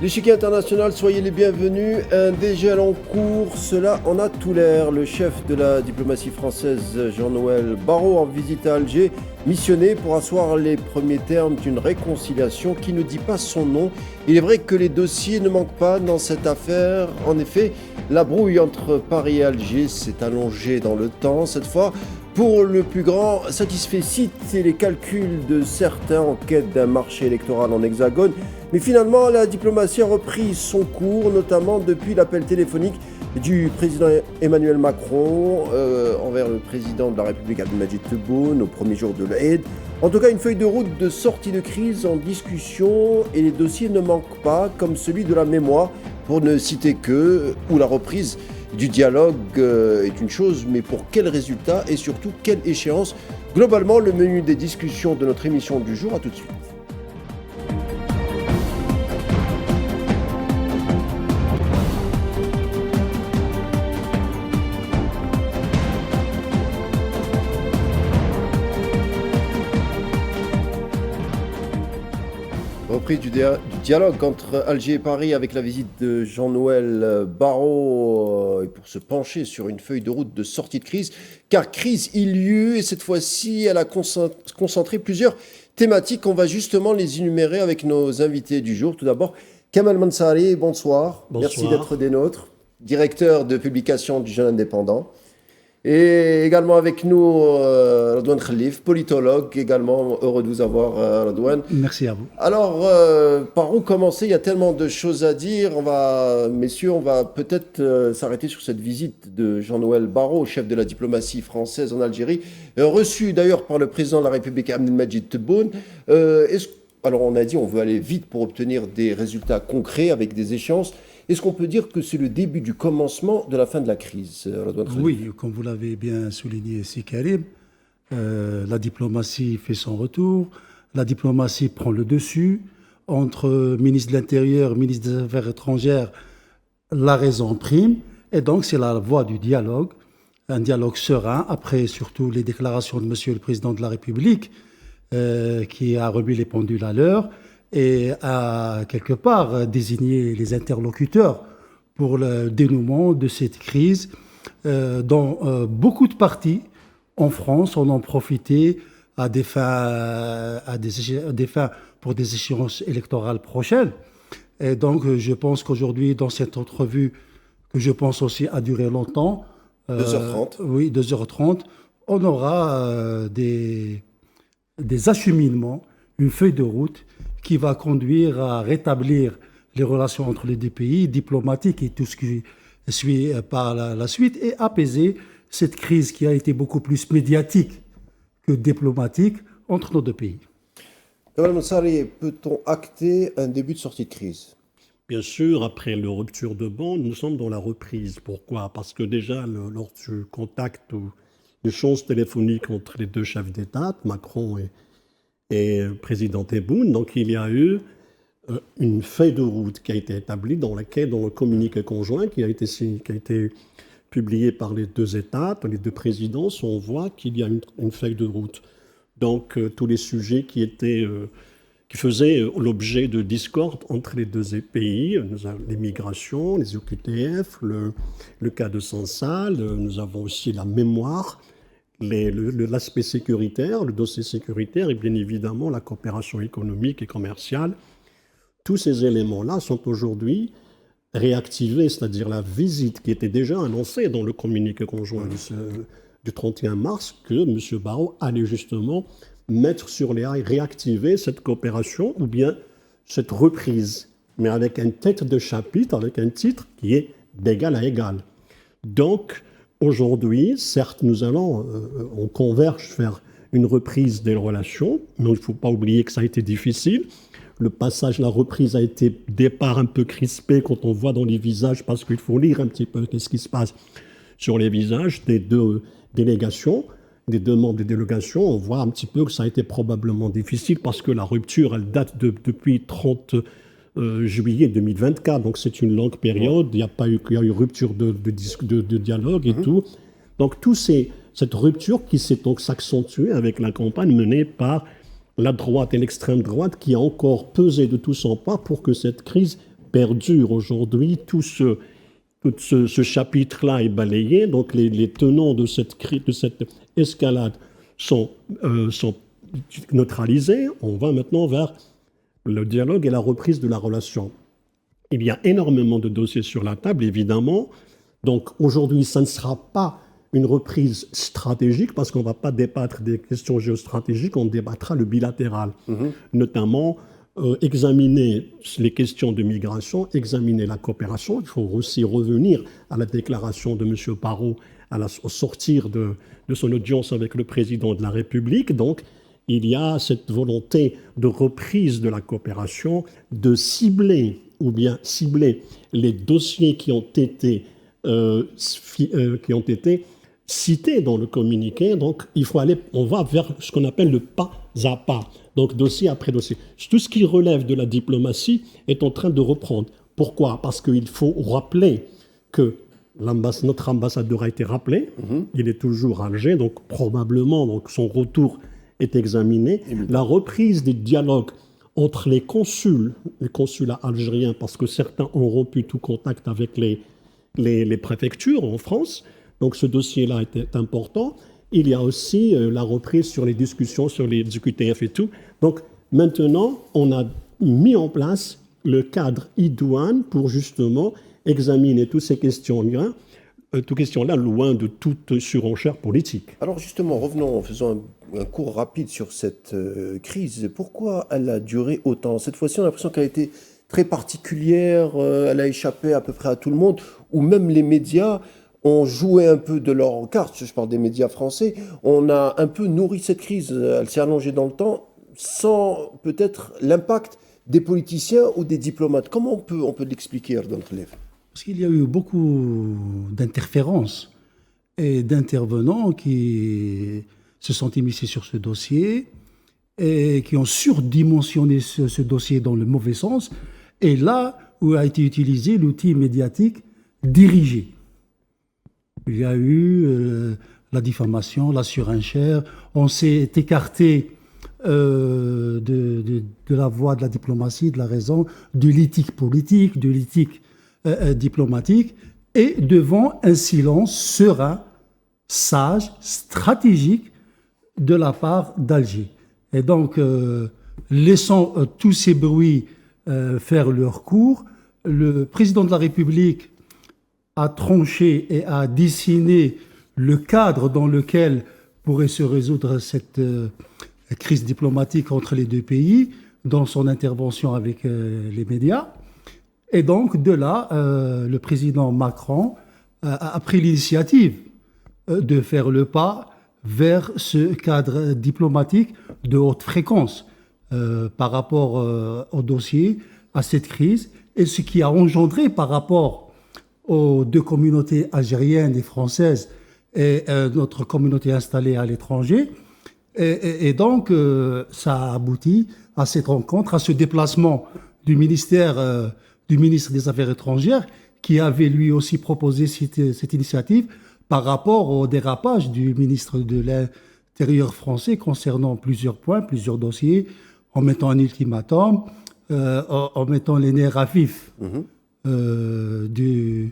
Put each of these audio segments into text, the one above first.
L'échiquier international, soyez les bienvenus. Un dégel en cours, cela en a tout l'air. Le chef de la diplomatie française, Jean-Noël Barrot, en visite à Alger, missionné pour asseoir les premiers termes d'une réconciliation qui ne dit pas son nom. Il est vrai que les dossiers ne manquent pas dans cette affaire. En effet, la brouille entre Paris et Alger s'est allongée dans le temps. Cette fois, pour le plus grand satisfecit et les calculs de certains en quête d'un marché électoral en hexagone. Mais finalement, la diplomatie a repris son cours, notamment depuis l'appel téléphonique du président Emmanuel Macron envers le président de la République Abdelmadjid Tebboune au premier jour de l'Aïd. En tout cas, une feuille de route de sortie de crise en discussion et les dossiers ne manquent pas, comme celui de la mémoire, pour ne citer que, où la reprise du dialogue est une chose, mais pour quel résultat et surtout quelle échéance? Globalement, le menu des discussions de notre émission du jour, à tout de suite. Reprise du dialogue entre Alger et Paris avec la visite de Jean-Noël Barrot et pour se pencher sur une feuille de route de sortie de crise, car crise il y eut et cette fois-ci elle a concentré plusieurs thématiques. On va justement les énumérer avec nos invités du jour. Tout d'abord, Kamal Mansari, bonsoir. Merci d'être des nôtres, directeur de publication du Jeune Indépendant. Et également avec nous, Radouane Khalif, politologue, également heureux de vous avoir, Radouane. Merci à vous. Alors, par où commencer? Il y a tellement de choses à dire. Messieurs, on va peut-être s'arrêter sur cette visite de Jean-Noël Barrot, chef de la diplomatie française en Algérie, reçu d'ailleurs par le président de la République Abdelmadjid Tebboune. Alors, on a dit on veut aller vite pour obtenir des résultats concrets avec des échéances. Est-ce qu'on peut dire que c'est le début du commencement de la fin de la crise, Radouane Khalif? Oui, comme vous l'avez bien souligné ici, Karim, la diplomatie fait son retour, la diplomatie prend le dessus. Entre ministre de l'Intérieur, ministre des Affaires étrangères, la raison prime, et donc c'est la voie du dialogue, un dialogue serein, après surtout les déclarations de Monsieur le Président de la République, qui a remis les pendules à l'heure, et a quelque part désigné les interlocuteurs pour le dénouement de cette crise dont beaucoup de partis en France en ont profité à des fins pour des échéances électorales prochaines. Et donc je pense qu'aujourd'hui, dans cette entrevue, que je pense aussi a duré longtemps, 2h30. Oui, 2h30, on aura des acheminements, une feuille de route qui va conduire à rétablir les relations entre les deux pays, diplomatiques et tout ce qui suit par la suite, et apaiser cette crise qui a été beaucoup plus médiatique que diplomatique entre nos deux pays. Kamal Mansari, peut-on acter un début de sortie de crise? Bien sûr, après la rupture de bande, nous sommes dans la reprise. Pourquoi? Parce que déjà, lors du contact ou l'échange téléphonique entre les deux chefs d'État, Macron et président Tebboune, donc il y a eu une feuille de route qui a été établie dans le communiqué conjoint qui a été publié par les deux États, par les deux présidences, on voit qu'il y a une feuille de route. Donc tous les sujets qui faisaient l'objet de discorde entre les deux pays, nous avons les migrations, les OQTF, le cas de Sansal, nous avons aussi la mémoire, l'aspect sécuritaire, le dossier sécuritaire et bien évidemment la coopération économique et commerciale. Tous ces éléments-là sont aujourd'hui réactivés, c'est-à-dire la visite qui était déjà annoncée dans le communiqué conjoint du 31 mars, que M. Barrot allait justement mettre sur les rails, réactiver cette coopération ou bien cette reprise, mais avec une tête de chapitre, avec un titre qui est d'égal à égal. Donc, aujourd'hui, certes, on converge vers une reprise des relations, mais il ne faut pas oublier que ça a été difficile. Le passage, la reprise a été départ un peu crispé quand on voit dans les visages, parce qu'il faut lire un petit peu ce qui se passe sur les visages des deux délégations, des deux membres des délégations. On voit un petit peu que ça a été probablement difficile parce que la rupture, elle date depuis 30 juillet 2024, donc c'est une longue période, il y a eu rupture de dialogue et tout. Donc cette rupture qui s'est donc s'accentuer avec la campagne menée par la droite et l'extrême droite qui a encore pesé de tout son poids pour que cette crise perdure aujourd'hui. Tout ce chapitre-là est balayé. Donc les tenants de cette escalade sont neutralisés. On va maintenant vers le dialogue et la reprise de la relation. Il y a énormément de dossiers sur la table, évidemment. Donc aujourd'hui, ça ne sera pas une reprise stratégique parce qu'on ne va pas débattre des questions géostratégiques, on débattra le bilatéral, notamment examiner les questions de migration, examiner la coopération. Il faut aussi revenir à la déclaration de M. Barrot au sortir de son audience avec le président de la République. Donc, il y a cette volonté de reprise de la coopération, de cibler les dossiers qui ont été cités dans le communiqué. Donc, on va vers ce qu'on appelle le pas à pas. Donc, dossier après dossier. Tout ce qui relève de la diplomatie est en train de reprendre. Pourquoi ? Parce qu'il faut rappeler que notre ambassadeur a été rappelé. Il est toujours à Alger, donc probablement son retour est examiné. La reprise des dialogues entre les consulats algériens, parce que certains ont rompu tout contact avec les préfectures en France. Donc ce dossier-là était important. Il y a aussi la reprise sur les discussions sur les QTF et tout. Donc maintenant, on a mis en place le cadre idoine pour justement examiner toutes ces questions-là, loin de toute surenchère politique. Alors justement, revenons, faisons un cours rapide sur cette crise. Pourquoi elle a duré autant ? Cette fois-ci, on a l'impression qu'elle a été très particulière, elle a échappé à peu près à tout le monde, ou même les médias ont joué un peu de leur carte. Je parle des médias français. On a un peu nourri cette crise. Elle s'est allongée dans le temps sans peut-être l'impact des politiciens ou des diplomates. Comment on peut l'expliquer, Erdan Khelef ? Parce qu'il y a eu beaucoup d'interférences et d'intervenants qui se sont immiscés sur ce dossier et qui ont surdimensionné ce dossier dans le mauvais sens. Et là où a été utilisé l'outil médiatique dirigé. Il y a eu la diffamation, la surenchère. On s'est écarté de la voie de la diplomatie, de la raison, de l'éthique politique, de l'éthique diplomatique, et devant un silence serein, sage, stratégique de la part d'Alger. Et donc, laissant tous ces bruits faire leur cours, le président de la République a tranché et a dessiné le cadre dans lequel pourrait se résoudre cette crise diplomatique entre les deux pays, dans son intervention avec les médias. Et donc, de là, le président Macron a pris l'initiative de faire le pas vers ce cadre diplomatique de haute fréquence par rapport au dossier, à cette crise, et ce qui a engendré par rapport aux deux communautés algériennes et françaises et notre communauté installée à l'étranger. Et donc, ça a abouti à cette rencontre, à ce déplacement du ministre des Affaires étrangères, qui avait lui aussi proposé cette initiative par rapport au dérapage du ministre de l'Intérieur français concernant plusieurs points, plusieurs dossiers, en mettant un ultimatum, en mettant les nerfs à vif de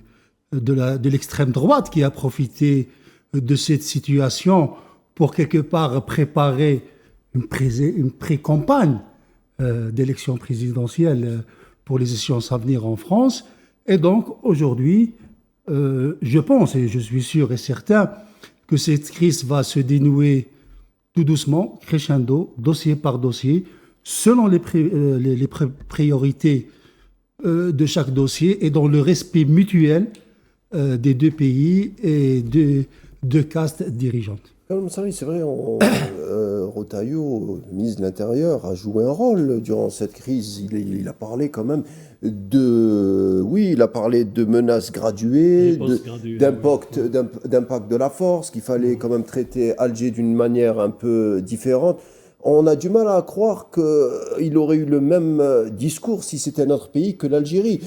l'extrême droite qui a profité de cette situation pour quelque part préparer une pré-campagne d'élection présidentielle pour les échéances à venir en France. Et donc aujourd'hui, je pense et je suis sûr et certain que cette crise va se dénouer tout doucement, crescendo, dossier par dossier, selon les priorités de chaque dossier et dans le respect mutuel des deux pays et des deux castes dirigeantes. C'est vrai, Retailleau, le ministre de l'Intérieur, a joué un rôle durant cette crise. Il a parlé quand même il a parlé de menaces graduées, d'impact de la force, qu'il fallait quand même traiter Alger d'une manière un peu différente. On a du mal à croire qu'il aurait eu le même discours si c'était notre pays que l'Algérie.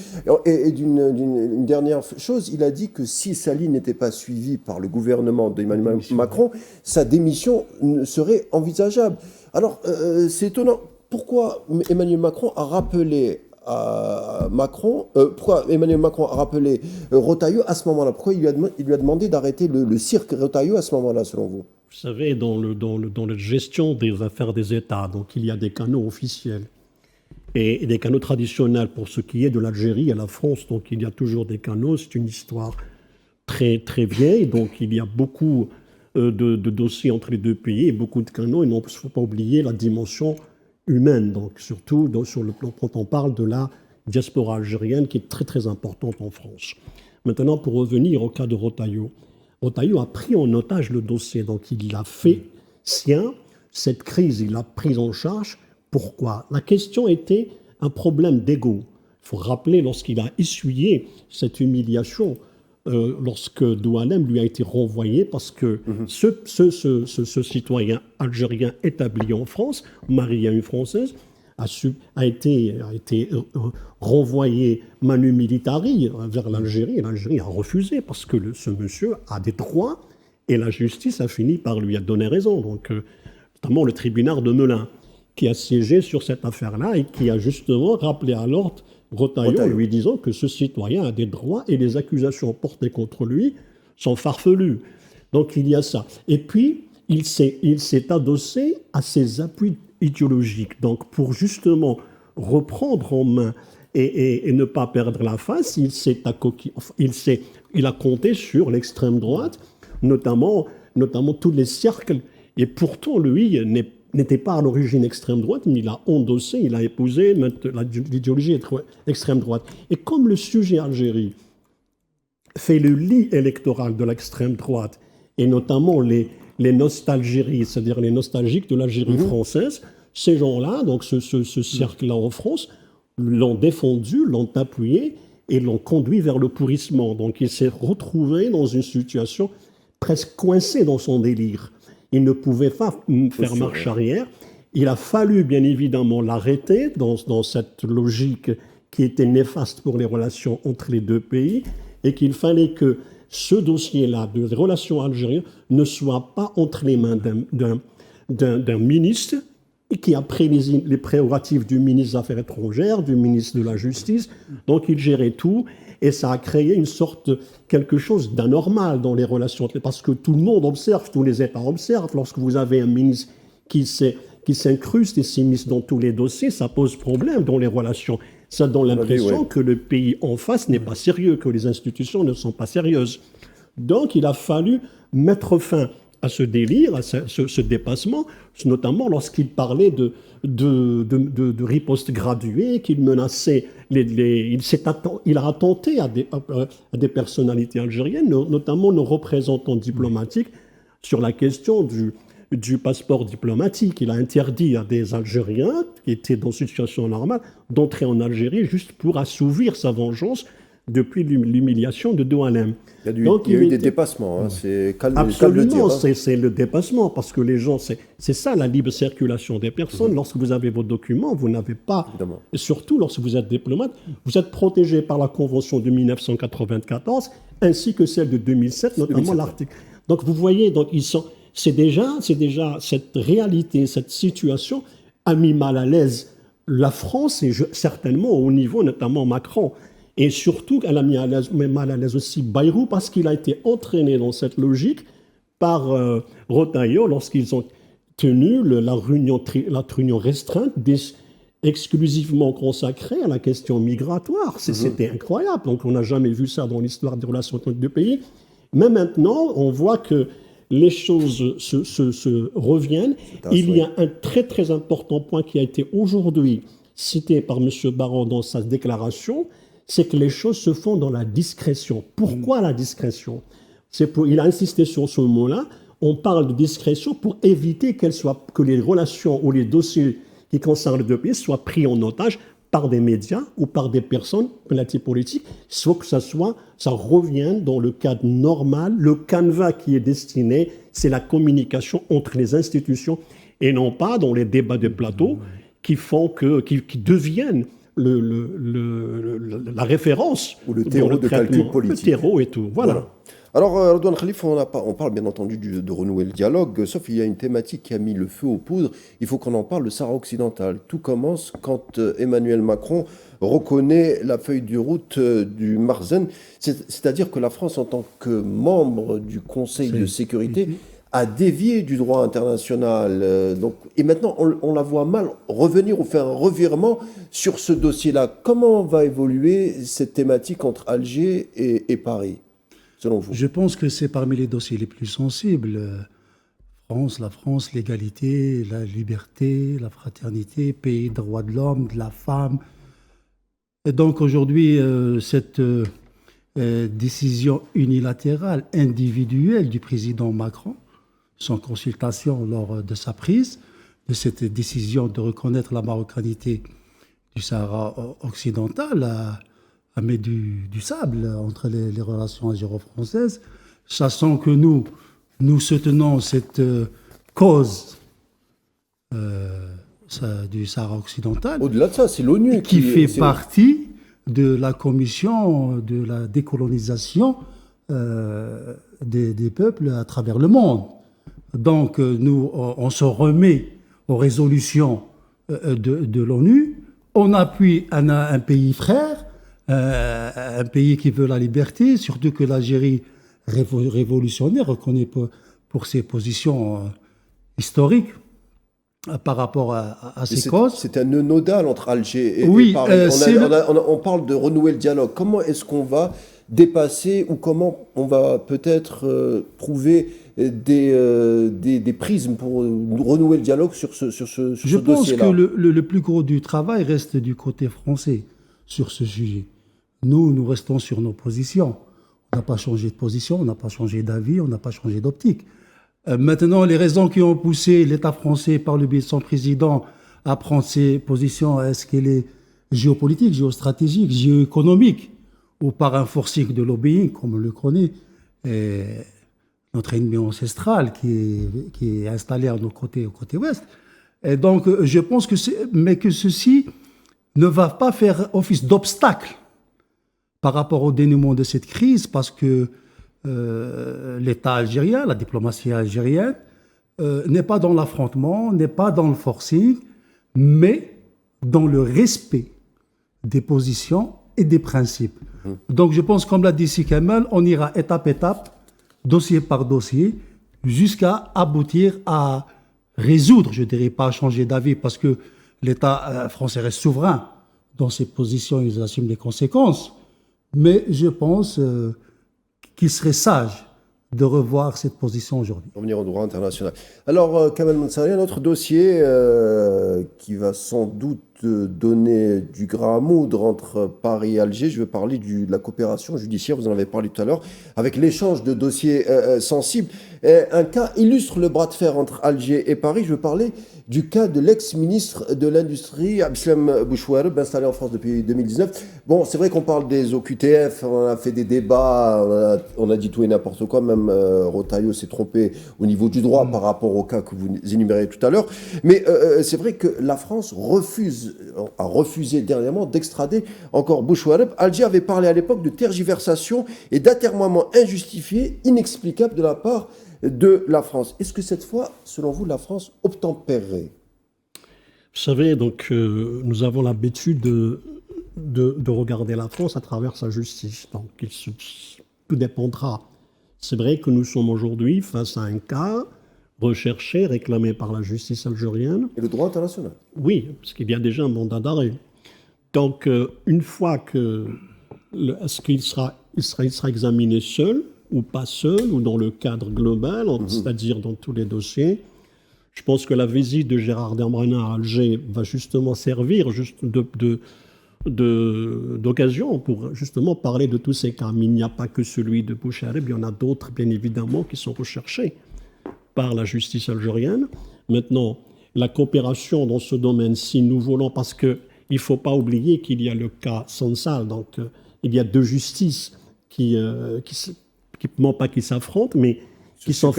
Et d'une dernière chose, il a dit que si sa ligne n'était pas suivie par le gouvernement d'Emmanuel Macron, sa démission serait envisageable. Alors, c'est étonnant. Pourquoi Emmanuel Macron a rappelé à Macron, pourquoi Emmanuel Macron a rappelé Retailleau à ce moment-là? Pourquoi il lui a demandé d'arrêter le cirque Retailleau à ce moment-là, selon vous? Vous savez, dans la gestion des affaires des États, donc il y a des canaux officiels et des canaux traditionnels pour ce qui est de l'Algérie et la France. Donc il y a toujours des canaux, c'est une histoire très, très vieille. Donc il y a beaucoup de dossiers entre les deux pays et beaucoup de canaux. Et il ne faut pas oublier la dimension humaine, donc surtout sur le plan quand on parle de la diaspora algérienne qui est très, très importante en France. Maintenant, pour revenir au cas de Retailleau. Retailleau a pris en otage le dossier, donc il l'a fait sien. Cette crise, il l'a prise en charge. Pourquoi? La question était un problème d'ego. Il faut rappeler, lorsqu'il a essuyé cette humiliation, lorsque Douanem lui a été renvoyé, parce que ce citoyen algérien établi en France, marié à une Française, a été renvoyé manu militari vers l'Algérie, et l'Algérie a refusé parce que ce monsieur a des droits et la justice a fini par lui donner raison. Donc, notamment le tribunal de Melun, qui a siégé sur cette affaire-là et qui a justement rappelé à l'ordre Retailleau, lui disant que ce citoyen a des droits et les accusations portées contre lui sont farfelues. Donc il y a ça. Et puis, il s'est adossé à ses appuis idéologiques. Donc pour justement reprendre en main et ne pas perdre la face, il a compté sur l'extrême droite, notamment tous les cercles. Et pourtant, lui n'était pas à l'origine extrême droite, mais il a endossé, il a épousé l'idéologie extrême droite. Et comme le sujet Algérie fait le lit électoral de l'extrême droite, et notamment les nostalgéries, c'est-à-dire les nostalgiques de l'Algérie française, ces gens-là, donc ce cercle-là en France, l'ont défendu, l'ont appuyé et l'ont conduit vers le pourrissement. Donc il s'est retrouvé dans une situation presque coincée dans son délire. Il ne pouvait pas faire marche arrière. Il a fallu bien évidemment l'arrêter dans cette logique qui était néfaste pour les relations entre les deux pays et qu'il fallait que ce dossier-là de relations algériennes ne soit pas entre les mains d'un ministre qui a pris les prérogatives du ministre des Affaires étrangères, du ministre de la Justice. Donc il gérait tout et ça a créé une sorte quelque chose d'anormal dans les relations, parce que tout le monde observe, tous les États observent. Lorsque vous avez un ministre qui s'incruste et s'immisce dans tous les dossiers, ça pose problème dans les relations. Ça donne l'impression que le pays en face n'est pas sérieux, que les institutions ne sont pas sérieuses. Donc il a fallu mettre fin à ce délire, à ce dépassement, notamment lorsqu'il parlait de riposte graduée, qu'il menaçait, il a attenté à des personnalités algériennes, notamment nos représentants diplomatiques, sur la question du passeport diplomatique. Il a interdit à des Algériens qui étaient dans une situation normale d'entrer en Algérie juste pour assouvir sa vengeance depuis l'humiliation de Douanem. Il y a eu des dépassements, c'est absolument, c'est le dépassement, parce que les gens, c'est ça la libre circulation des personnes. Lorsque vous avez vos documents, vous n'avez pas, et surtout lorsque vous êtes diplomate, vous êtes protégé par la Convention de 1994 ainsi que celle de 2007, notamment l'article. Donc vous voyez, c'est déjà cette réalité, cette situation a mis mal à l'aise la France et certainement au niveau notamment Macron. Et surtout, elle a mis mal à l'aise aussi Bayrou parce qu'il a été entraîné dans cette logique par Retailleau lorsqu'ils ont tenu la réunion restreinte exclusivement consacrée à la question migratoire. C'était incroyable. Donc on n'a jamais vu ça dans l'histoire des relations entre les deux pays. Mais maintenant, on voit que les choses se reviennent. Il y a un très très important point qui a été aujourd'hui cité par M. Barrot dans sa déclaration, c'est que les choses se font dans la discrétion. Pourquoi la discrétion? Il a insisté sur ce mot-là. On parle de discrétion pour éviter que les relations ou les dossiers qui concernent les deux pays soient pris en otage par des médias ou par des personnes politiques, soit que ça revienne dans le cadre normal. Le canevas qui est destiné, c'est la communication entre les institutions et non pas dans les débats de plateau qui deviennent la référence ou le terreau de calcul politique. Le terreau et tout, voilà. Alors, Redouane Khalif, on parle bien entendu de renouer le dialogue, sauf qu'il y a une thématique qui a mis le feu aux poudres. Il faut qu'on en parle, le Sahara occidental. Tout commence quand Emmanuel Macron reconnaît la feuille de route du Marzen, c'est-à-dire que la France, en tant que membre du Conseil de sécurité, a dévié du droit international. Et maintenant, on la voit mal revenir ou faire un revirement sur ce dossier-là. Comment va évoluer cette thématique entre Alger et Paris, selon vous? Je pense que c'est parmi les dossiers les plus sensibles. La France, l'égalité, la liberté, la fraternité, pays des droits de l'homme, de la femme. Et donc aujourd'hui, cette décision unilatérale, individuelle du président Macron, sans consultation lors de sa prise, de cette décision de reconnaître la marocanité du Sahara occidental, a mis du sable entre les relations algéro-françaises, sachant que nous soutenons cette cause du Sahara occidental. Au-delà de ça, c'est l'ONU qui fait partie de la commission de la décolonisation des peuples à travers le monde. Donc, nous, on se remet aux résolutions de l'ONU, on appuie un pays frère, un pays qui veut la liberté, surtout que l'Algérie révolutionnaire reconnaît pour ses positions historiques par rapport à ces causes. C'est un nœud nodal entre Alger et Paris. On parle de renouer le dialogue. Comment est-ce qu'on va dépasser ou comment on va peut-être trouver des prismes pour renouer le dialogue sur ce dossier-là? Je pense que le plus gros du travail reste du côté français sur ce sujet. Nous restons sur nos positions. On n'a pas changé de position, on n'a pas changé d'avis, on n'a pas changé d'optique. Maintenant, les raisons qui ont poussé l'État français, par le biais de son président, à prendre ses positions, est-ce qu'elle est géopolitique, géostratégique, géoéconomique, ou par un forcing de lobbying, comme on le connaît, notre ennemi ancestral qui est installé à nos côtés, au côté ouest. Et donc, je pense que ceci ne va pas faire office d'obstacle par rapport au dénouement de cette crise, parce que l'État algérien, la diplomatie algérienne, n'est pas dans l'affrontement, n'est pas dans le forcing, mais dans le respect des positions et des principes. Donc je pense, comme l'a dit Si Kamel, on ira étape par étape, dossier par dossier, jusqu'à aboutir à résoudre, je ne dirais pas changer d'avis, parce que l'État français reste souverain dans ses positions, ils assument les conséquences. Mais je pense qu'il serait sage de revoir cette position aujourd'hui. Revenir au droit international. Alors, Kamel Monsari, un autre dossier qui va sans doute donner du grain à moudre entre Paris et Alger. Je veux parler de la coopération judiciaire, vous en avez parlé tout à l'heure, avec l'échange de dossiers sensibles. Un cas illustre le bras de fer entre Alger et Paris. Je veux parler du cas de l'ex-ministre de l'Industrie, Abdeslam Bouchouareb, installé en France depuis 2019. Bon, c'est vrai qu'on parle des OQTF, on a fait des débats, on a dit tout et n'importe quoi, même Rotaillot s'est trompé au niveau du droit par rapport au cas que vous énumérez tout à l'heure. Mais c'est vrai que la France a refusé dernièrement d'extrader encore Bouchouareb. Alger avait parlé à l'époque de tergiversation et d'atermoiement injustifié, inexplicable de la part de la France. Est-ce que cette fois, selon vous, la France obtempérerait? Vous savez, donc, nous avons l'habitude de regarder la France à travers sa justice. Donc, tout dépendra. C'est vrai que nous sommes aujourd'hui face à un cas recherché, réclamé par la justice algérienne. Et le droit international. Oui, parce qu'il y a déjà un mandat d'arrêt. Donc, une fois que... Est-ce qu'il sera examiné seul ou pas seul, ou dans le cadre global, c'est-à-dire dans tous les dossiers? Je pense que la visite de Gérard Darmanin à Alger va justement servir d'occasion pour justement parler de tous ces cas. Mais il n'y a pas que celui de Bouchouareb, il y en a d'autres, bien évidemment, qui sont recherchés par la justice algérienne. Maintenant, la coopération dans ce domaine-ci, nous voulons, parce qu'il ne faut pas oublier qu'il y a le cas Sansal, donc il y a deux justices qui non pas qui s'affrontent, mais qui sont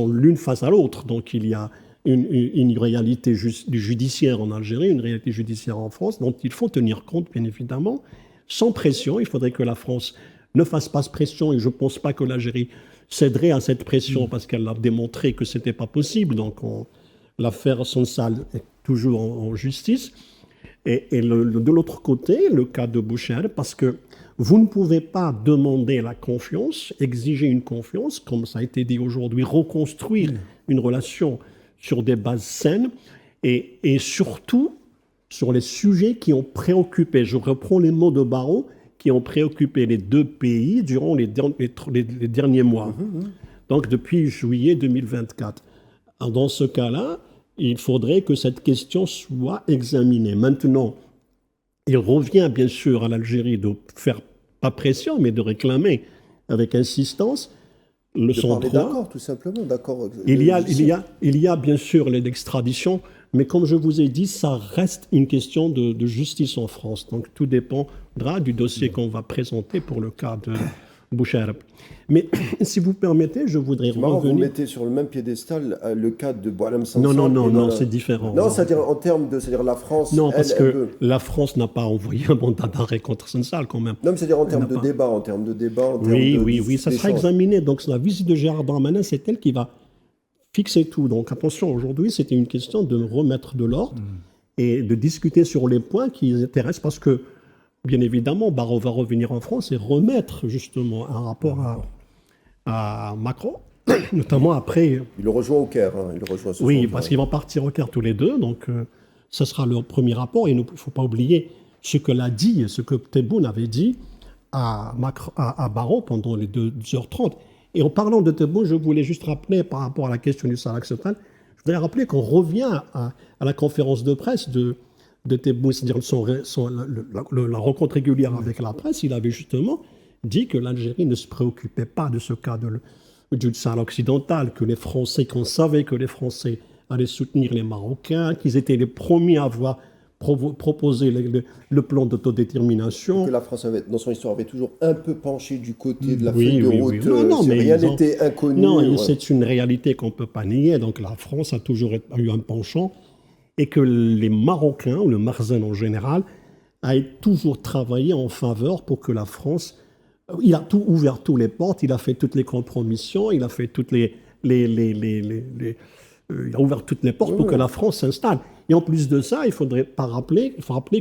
l'une face à l'autre. Donc il y a une réalité judiciaire en Algérie, une réalité judiciaire en France, dont il faut tenir compte, bien évidemment. Sans pression, il faudrait que la France ne fasse pas pression, et je ne pense pas que l'Algérie céderait à cette pression parce qu'elle a démontré que ce n'était pas possible. Donc l'affaire Sonsal est toujours en justice. Et de l'autre côté, le cas de Boucher, parce que vous ne pouvez pas demander la confiance, exiger une confiance, comme ça a été dit aujourd'hui, reconstruire une relation sur des bases saines et surtout sur les sujets qui ont préoccupé, je reprends les mots de Barrot, qui ont préoccupé les deux pays durant les derniers mois. Donc depuis juillet 2024. Dans ce cas-là, il faudrait que cette question soit examinée. Maintenant, il revient bien sûr à l'Algérie de faire, pas pression, mais de réclamer avec insistance le 103. D'accord, tout simplement, d'accord. Il y a bien sûr l'extradition, mais comme je vous ai dit, ça reste une question de justice en France. Donc tout dépendra du dossier qu'on va présenter pour le cas de Boucher. Mais si vous permettez, je voudrais revenir... Vous mettez sur le même piédestal le cas de Boualem Sansal. Non, c'est différent. Non, c'est-à-dire en termes de... C'est-à-dire la France... Non, parce que la France n'a pas envoyé un mandat d'arrêt contre Sansal quand même. Non, mais c'est-à-dire en termes de débat, Oui, ça sera examiné. Donc la visite de Gérard Darmanin, c'est elle qui va fixer tout. Donc attention, aujourd'hui, c'était une question de remettre de l'ordre et de discuter sur les points qui intéressent, parce que, bien évidemment, Barrot va revenir en France et remettre justement un rapport à Macron, notamment après... Il le rejoint au Caire. Il le rejoint parce qu'ils vont partir au Caire tous les deux, donc ce sera leur premier rapport. Et il ne faut pas oublier ce que Tebboune avait dit à Barrot pendant les 2h30. Et en parlant de Tebboune, je voulais juste rappeler par rapport à la question du Sahara occidental, je voudrais rappeler qu'on revient à la conférence de presse de Tebboune, c'est-à-dire la rencontre régulière avec la presse. Il avait justement dit que l'Algérie ne se préoccupait pas de ce cas du Sahara occidental, que les Français, qu'on savait que les Français allaient soutenir les Marocains, qu'ils étaient les premiers à avoir proposé le plan d'autodétermination. Que la France, dans son histoire, avait toujours un peu penché du côté de la feuille de route. Non, mais rien n'était inconnu. Non, c'est une réalité qu'on ne peut pas nier. Donc la France a toujours eu un penchant, et que les Marocains, ou le Marzen en général, a toujours travaillé en faveur pour que la France... Il a ouvert toutes les portes, il a fait toutes les compromissions, il a fait il a ouvert toutes les portes pour que la France s'installe. Et en plus de ça, il faut rappeler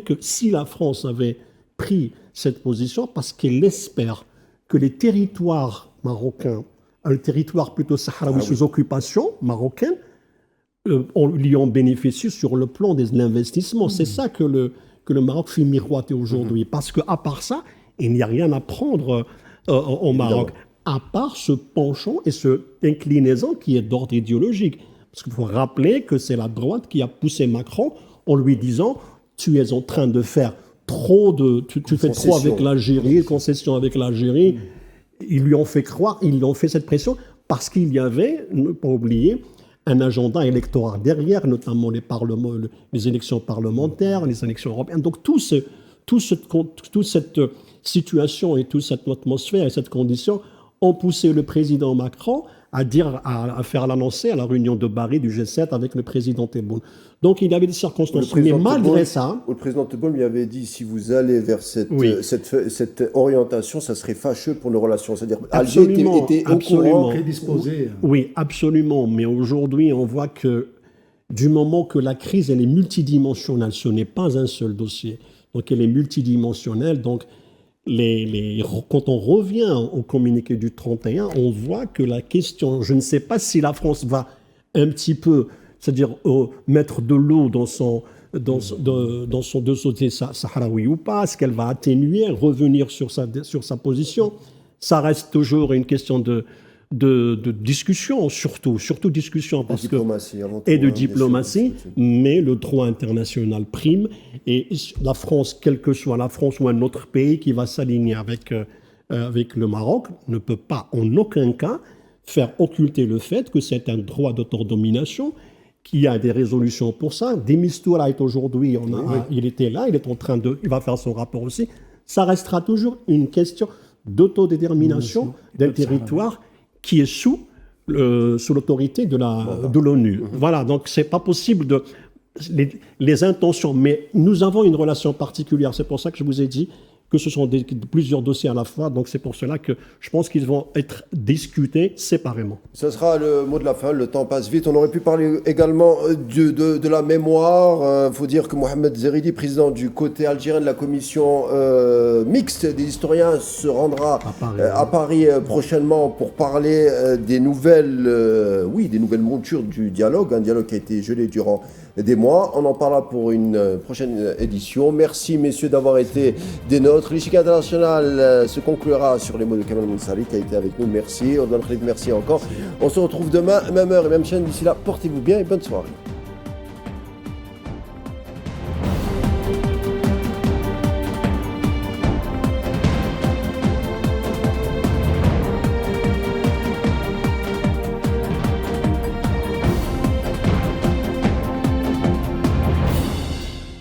que si la France avait pris cette position, parce qu'elle espère que les territoires marocains, un territoire plutôt sahraoui sous occupation marocaine, lui ont bénéficié sur le plan de l'investissement. C'est ça que le Maroc fait miroiter aujourd'hui. Parce qu'à part ça, il n'y a rien à prendre au Maroc, à part ce penchant et cette inclinaison qui est d'ordre idéologique. Parce qu'il faut rappeler que c'est la droite qui a poussé Macron en lui disant « tu es en train de faire tu fais trop avec l'Algérie, concession avec l'Algérie ». Ils lui ont fait croire, ils lui ont fait cette pression parce qu'il y avait, ne pas oublier, un agenda électoral derrière, notamment les élections parlementaires, les élections européennes. Donc toute cette situation et toute cette atmosphère et cette condition ont poussé le président Macron à faire l'annoncer à la réunion de Bari du G7 avec le président Tebboune. Donc il y avait des circonstances. Mais malgré ça... Le président Tebboune lui avait dit, si vous allez vers cette orientation, ça serait fâcheux pour nos relations. C'est-à-dire Alger était au courant, prédisposé. Oui, absolument. Mais aujourd'hui, on voit que du moment que la crise elle est multidimensionnelle, ce n'est pas un seul dossier. Donc elle est multidimensionnelle. Donc quand on revient au communiqué du 31, on voit que la question, je ne sais pas si la France va un petit peu, c'est-à-dire mettre de l'eau dans son dossier sahraoui ou pas, est-ce qu'elle va atténuer, revenir sur sa position. Ça reste toujours une question de discussion, surtout discussion, parce et de diplomatie, mais le droit international prime, et la France, quelle que soit la France ou un autre pays qui va s'aligner avec le Maroc, ne peut pas en aucun cas faire occulter le fait que c'est un droit d'autodomination, qu'il y a des résolutions pour ça. De Mistura est aujourd'hui, il était là, il va faire son rapport aussi. Ça restera toujours une question d'autodétermination d'un territoire qui est sous l'autorité de l'ONU. Voilà, donc c'est pas possible les intentions, mais nous avons une relation particulière, c'est pour ça que je vous ai dit que ce sont plusieurs dossiers à la fois. Donc c'est pour cela que je pense qu'ils vont être discutés séparément. Ce sera le mot de la fin, le temps passe vite. On aurait pu parler également de la mémoire. Il faut dire que Mohamed Zeridi, président du côté algérien de la commission mixte des historiens, se rendra à Paris prochainement pour parler des nouvelles montures du dialogue, un dialogue qui a été gelé durant des mois. On en parlera pour une prochaine édition. Merci messieurs d'avoir été des nôtres. L'Échiquier international se conclura sur les mots de Kamal Mounsari qui a été avec nous. Merci. Merci encore. On se retrouve demain, même heure et même chaîne. D'ici là, portez-vous bien et bonne soirée.